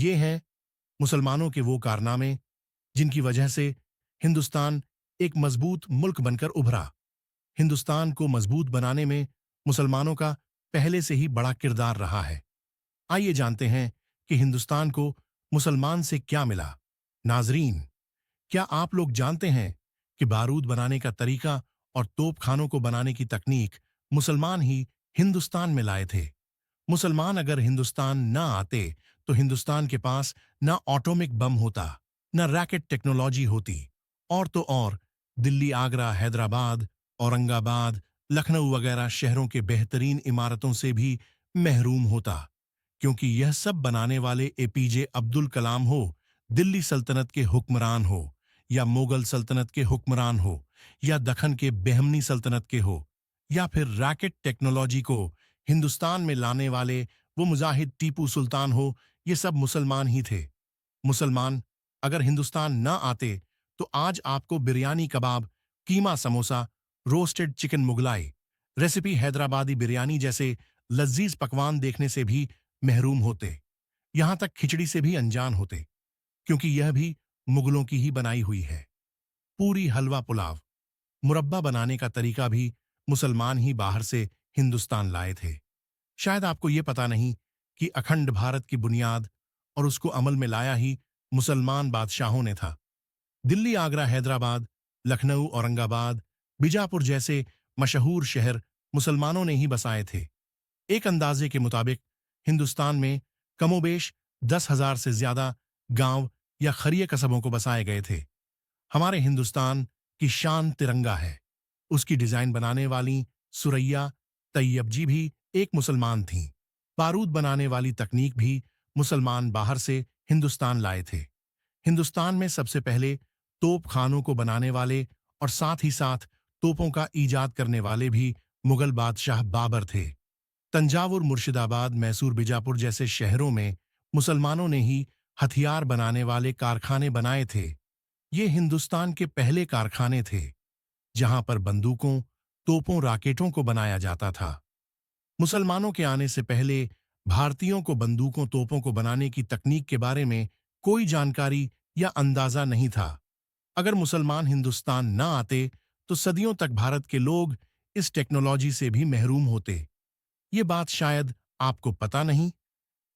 ये हैं मुसलमानों के वो कारनामे जिनकी वजह से हिंदुस्तान एक मजबूत मुल्क बनकर उभरा। हिंदुस्तान को मजबूत बनाने में मुसलमानों का पहले से ही बड़ा किरदार रहा है। आइए जानते हैं कि हिंदुस्तान को मुसलमान से क्या मिला। नाजरीन, क्या आप लोग जानते हैं कि बारूद बनाने का तरीका और तोपखानों को बनाने की तकनीक मुसलमान ही हिंदुस्तान में लाए थे। मुसलमान अगर हिंदुस्तान न आते तो हिंदुस्तान के पास न ऑटोमिक बम होता, न रैकेट टेक्नोलॉजी होती, और तो और दिल्ली, आगरा, हैदराबाद, औरंगाबाद, लखनऊ वगैरह शहरों के बेहतरीन इमारतों से भी महरूम होता। क्योंकि यह सब बनाने वाले एपीजे अब्दुल कलाम हो, दिल्ली सल्तनत के हुक्मरान हो, या मुगल सल्तनत के हुक्मरान हो, या दखन के बेहमनी सल्तनत के हो, या फिर रैकेट टेक्नोलॉजी को हिंदुस्तान में लाने वाले वो मुजाहिद टीपू सुल्तान हो, ये सब मुसलमान ही थे। मुसलमान अगर हिंदुस्तान न आते तो आज आपको biryani kebab, keema samosa, roasted chicken Mughlai, recipe Hyderabadi biryani जैसे लजीज पकवान देखने से भी महरूम होते। यहां तक खिचड़ी से भी अनजान होते, क्योंकि यह भी मुगलों की ही बनाई हुई है। पूरी, हलवा, पुलाव, मुरब्बा बनाने का तरीका भी मुसलमान ही बाहर से हिंदुस्तान लाए थे। शायद आपको ये पता नहीं कि अखंड भारत की बुनियाद और उसको अमल में लाया ही मुसलमान बादशाहों ने था। दिल्ली, आगरा, हैदराबाद, लखनऊ, औरंगाबाद, बीजापुर जैसे मशहूर शहर मुसलमानों ने ही बसाए थे। एक अंदाजे के मुताबिक हिंदुस्तान में कमोबेश 10,000 से ज्यादा गांव या खरिये कस्बों को बसाए गए थे। हमारे हिंदुस्तान की शान तिरंगा है। उसकी डिजाइन बनाने वाली सुरैया तैयब जी भी एक मुसलमान थीं। बारूद बनाने वाली तकनीक भी मुसलमान बाहर से हिंदुस्तान लाए थे। हिंदुस्तान में सबसे पहले तोप खानों को बनाने वाले और साथ ही साथ तोपों का ईजाद करने वाले भी मुगल बादशाह बाबर थे। तंजावुर, मुर्शिदाबाद, मैसूर, बीजापुर जैसे शहरों में मुसलमानों ने ही हथियार बनाने वाले कारखाने बनाए थे। ये हिंदुस्तान के पहले कारखाने थे जहां पर बंदूकों, तोपों, राकेटों को बनाया जाता था। मुसलमानों के आने से पहले भारतीयों को बंदूकों, तोपों को बनाने की तकनीक के बारे में कोई जानकारी या अंदाजा नहीं था। अगर मुसलमान हिंदुस्तान न आते तो सदियों तक भारत के लोग इस टेक्नोलॉजी से भी महरूम होते। ये बात शायद आपको पता नहीं।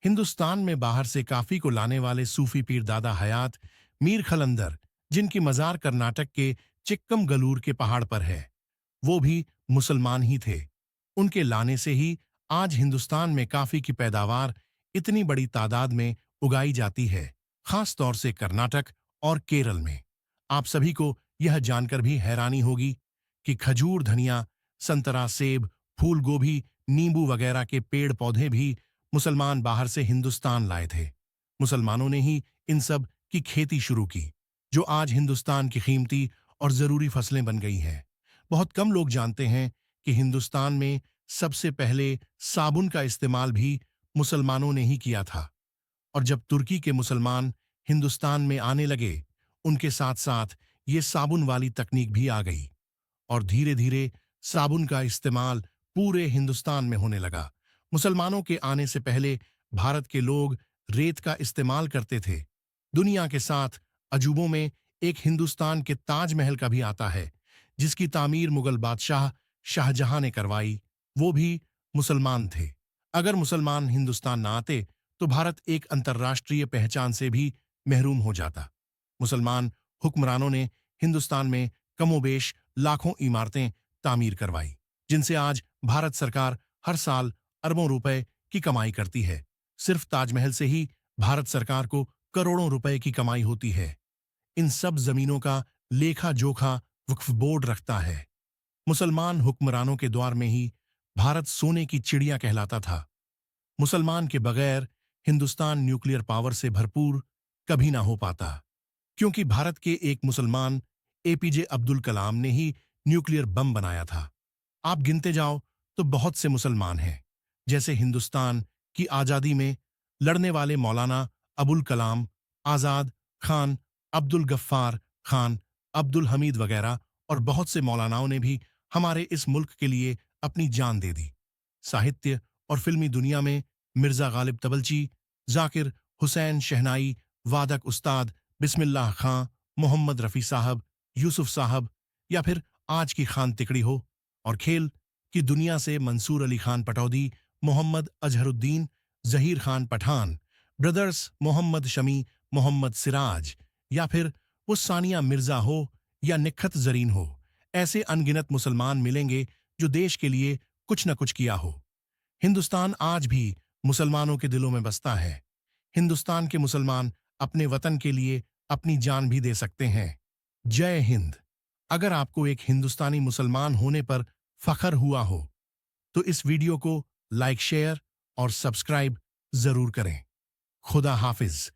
हिंदुस्तान में बाहर से काफी को लाने वाले सूफी पीर दादा हयात, मीर खलंदर, जिनकी मजार कर्नाटक के चिक्कमगलूर के पहाड़ पर है, वो भी मुसलमान ही थे। उनके लाने से ही आज हिंदुस्तान में काफी की पैदावार इतनी बड़ी तादाद में उगाई जाती है, खास तौर से कर्नाटक और केरल में। आप सभी को यह जानकर भी हैरानी होगी कि खजूर, धनिया, संतरा, सेब, फूल गोभी, नींबू वगैरह के पेड़ पौधे भी मुसलमान बाहर से हिंदुस्तान लाए थे। मुसलमानों ने ही इन सब की खेती शुरू की, जो आज हिंदुस्तान की कीमती और जरूरी फसलें बन गई हैं। बहुत कम लोग जानते हैं कि हिंदुस्तान में सबसे पहले साबुन का इस्तेमाल भी मुसलमानों ने ही किया था। और जब तुर्की के मुसलमान हिंदुस्तान में आने लगे, उनके साथ साथ ये साबुन वाली तकनीक भी आ गई और धीरे धीरे साबुन का इस्तेमाल पूरे हिंदुस्तान में होने लगा। मुसलमानों के आने से पहले भारत के लोग रेत का इस्तेमाल करते थे। दुनिया के साथ अजूबों में एक हिंदुस्तान के ताजमहल का भी आता है, जिसकी तामीर मुगल बादशाह शाहजहां ने करवाई। वो भी मुसलमान थे। अगर मुसलमान हिंदुस्तान न आते तो भारत एक अंतर्राष्ट्रीय पहचान से भी महरूम हो जाता। मुसलमान हुक्मरानों ने हिंदुस्तान में कमोबेश लाखों इमारतें तामीर करवाई, जिनसे आज भारत सरकार हर साल अरबों रुपए की कमाई करती है। सिर्फ ताजमहल से ही भारत सरकार को करोड़ों रुपए की कमाई होती है। इन सब जमीनों का लेखा जोखा वक्फ बोर्ड रखता है। मुसलमान हुक्मरानों के द्वार में ही भारत सोने की चिड़िया कहलाता था। मुसलमान के बगैर हिंदुस्तान न्यूक्लियर पावर से भरपूर कभी ना हो पाता, क्योंकि भारत के एक मुसलमान एपीजे अब्दुल कलाम ने ही न्यूक्लियर बम बनाया था। आप गिनते जाओ तो बहुत से मुसलमान हैं, जैसे हिंदुस्तान की आजादी में लड़ने वाले मौलाना अबुल कलाम आजाद खान, अब्दुल गफ्फार खान, अब्दुल हमीद वगैरह, और बहुत से मौलानाओं ने भी हमारे इस मुल्क के लिए अपनी जान दे दी। साहित्य और फिल्मी दुनिया में मिर्जा गालिब तबलची, जाकिर हुसैन शहनाई, वादक उस्ताद बिस्मिल्लाह खां, मोहम्मद रफ़ी साहब, यूसुफ साहब या फिर आज की खान तिकड़ी हो, और खेल की दुनिया से मंसूर अली खान पटौदी, मोहम्मद अजहरुद्दीन, जहीर खान पठान, ब्रदर्स मोहम्मद शमी, मोहम्मद सिराज या फिर वो सानिया मिर्जा हो या निखत जरीन हो, ऐसे अनगिनत मुसलमान मिलेंगे जो देश के लिए कुछ न कुछ किया हो। हिंदुस्तान आज भी मुसलमानों के दिलों में बसता है। हिंदुस्तान के मुसलमान अपने वतन के लिए अपनी जान भी दे सकते हैं। जय हिंद। अगर आपको एक हिंदुस्तानी मुसलमान होने पर फख्र हुआ हो तो इस वीडियो को लाइक, शेयर और सब्सक्राइब जरूर करें। खुदा हाफिज।